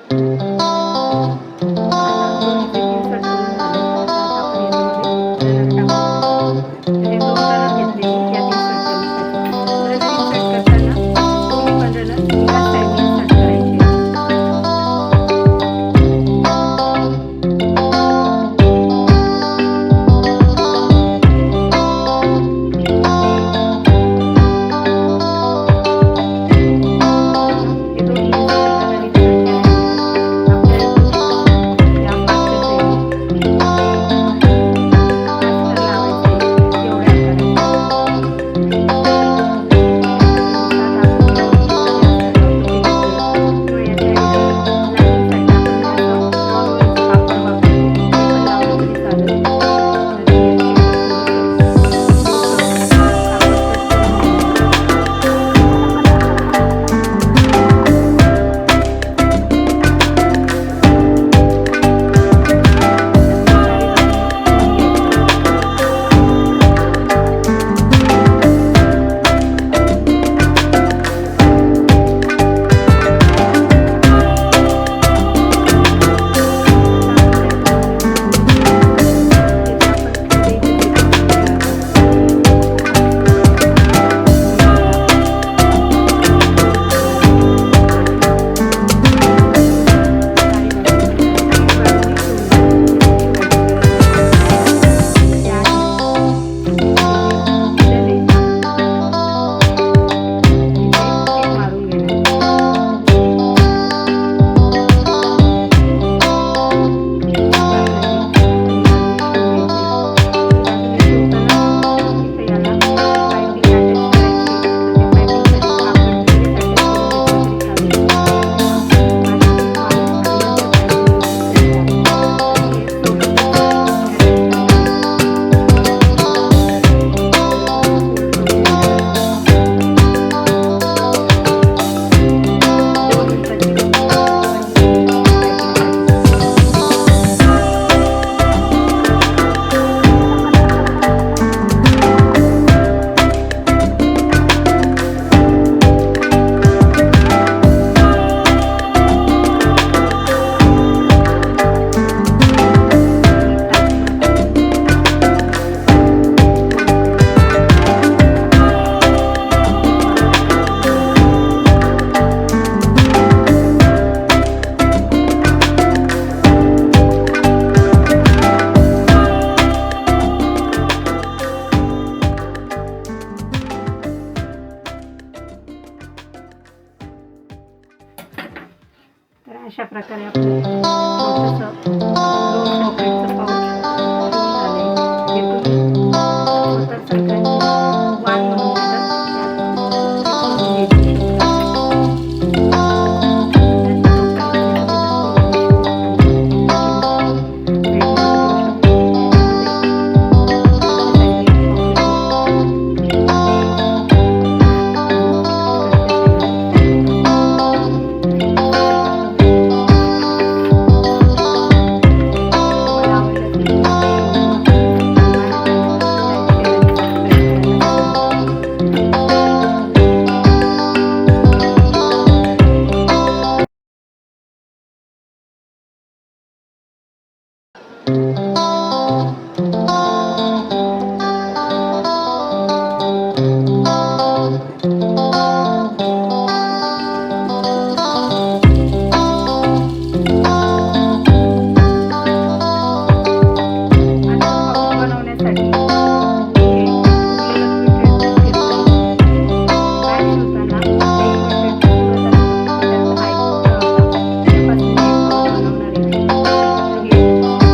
आता दोन्ही पीठ इन्सर्ट करून झाले. आता आपण याच्यामध्ये रनर टाकून घेऊ. तर हे 2 रनर घेतले मी यात इन्सर्ट करण्यासाठी. रनर इन्सर्ट करताना दोन्ही पण रनर ह्याच साईडने इन्सर्ट करायचे. हे दोन्ही रनर इन्सर्ट केल्यानंतर आपल्याला इथून या मागच्या साईडने अस्तर लावायचे एवढ्या आकाराचे. आता आपण ब्लाऊज कधी अस्तर लावतो ते घेतलं किंवा याच्या लाईनिंगसाठी आपण असं नॉर्मलचं कापड वापरतो ते पण लावलं तरी चालेल. तर हे थोडंसं कापड कट करून घ्यायचं. हे चारी बाजूने शिवून घ्यायचं. चांगलं त्याच्यामध्ये जिथे आपण शिलाई जिथे कमी केला होता चारी बाजूने एक बाजूने शिवून घ्यायचं. जिथे शिवायची गरज नाही त्या हे जे दिलेलं आहे तिथे टीप मारून घेण्याचं. ही बाजूने शिवताना इथे याला पायपिंग अटॅच करायची. तर त्या पायपिंगसाठी कापड लगेच अटॅच करून घेतलं तरी चालेल किंवा आधी टीप मारून आणि नंतर पायपिंग घेतली तरी चालेल. तर मी सोबतच अटॅच करणार आहे. फोल्ड करून घ्यायचं. 2 इंचाची बनलेली पायपिंग काढली. नीट टाचणी हाताने फोल्ड करायचं. टीप मारून अटॅच करून घ्यायचं. तर अशा प्रकारे आपलं छोटंसं 2 पॉकेटचं पाऊच शिवून झालंय. हे तुम्ही मकर संक्रांतीला वाण म्हणून देतात त्यात चिकटवून घ्यायचं शकता. त्याच्या टोकाला तुम्ही झाकून घेऊ शकता आणि बेडमध्ये ठेवू शकता. याच्यामध्ये इकडच्या साईडने एक पॉकेट इकडच्या साईडने एक पॉकेट तुम्हाला आवडलं असेल तर नक्की शिवून बघा आणि माझ्या चॅनलला लाईक, शेअर आणि सबस्क्राईब करायला विसरू नका. आता पाऊच बनवण्यासाठी मी हे उरलेलं प्रिंटेड पीस घेतलंय. बॅग शिवताना ते प्रिंटेड पीस उरत असतं तर त्याचा हा एक तुकडा होता. त्यापासून मी एक पाऊच बनवणार आहे. तर हे असं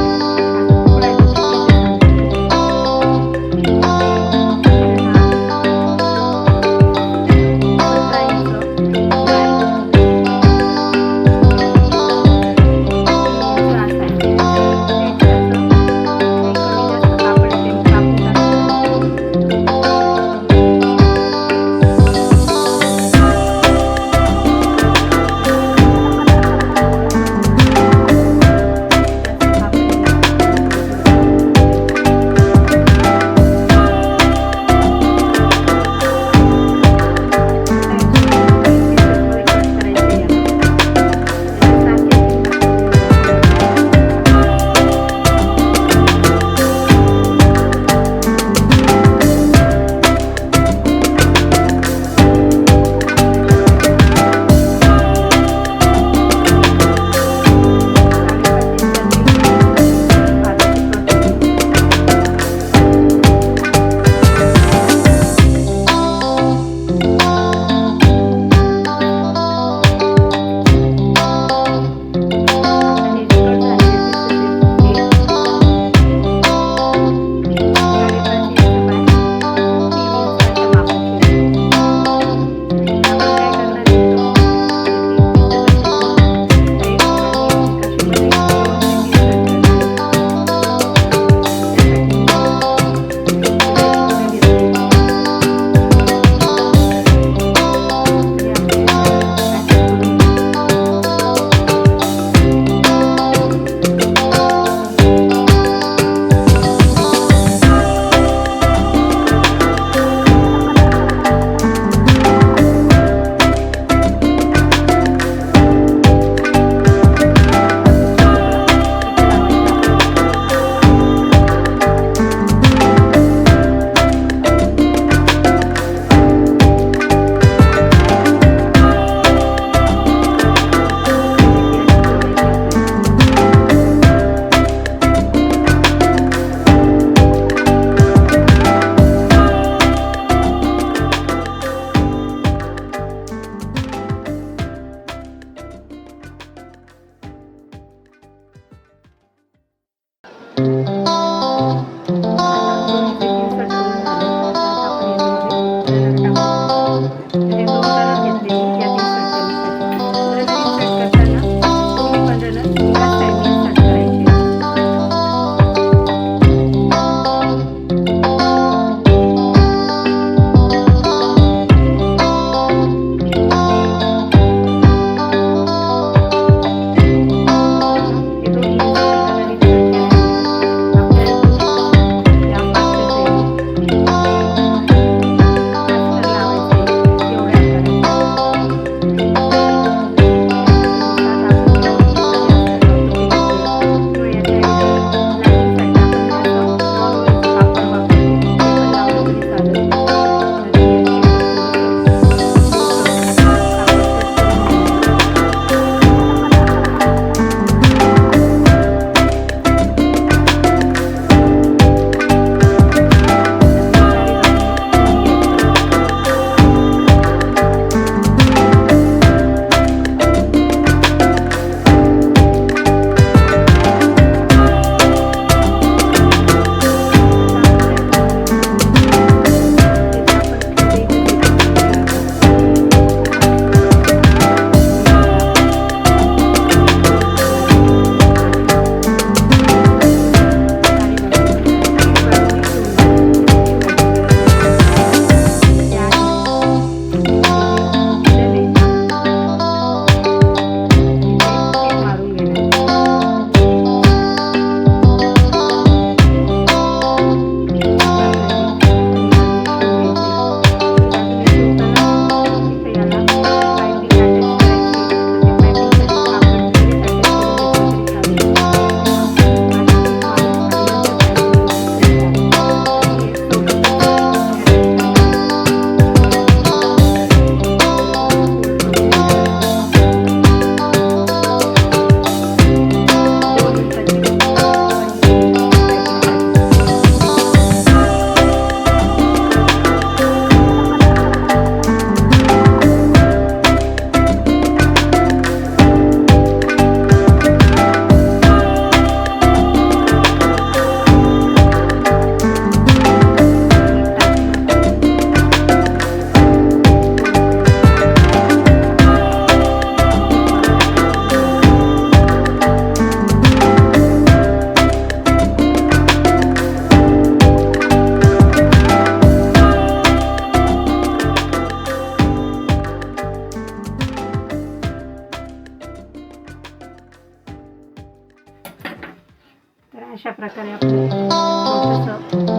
अशा प्रकारे आपलं छोटंसं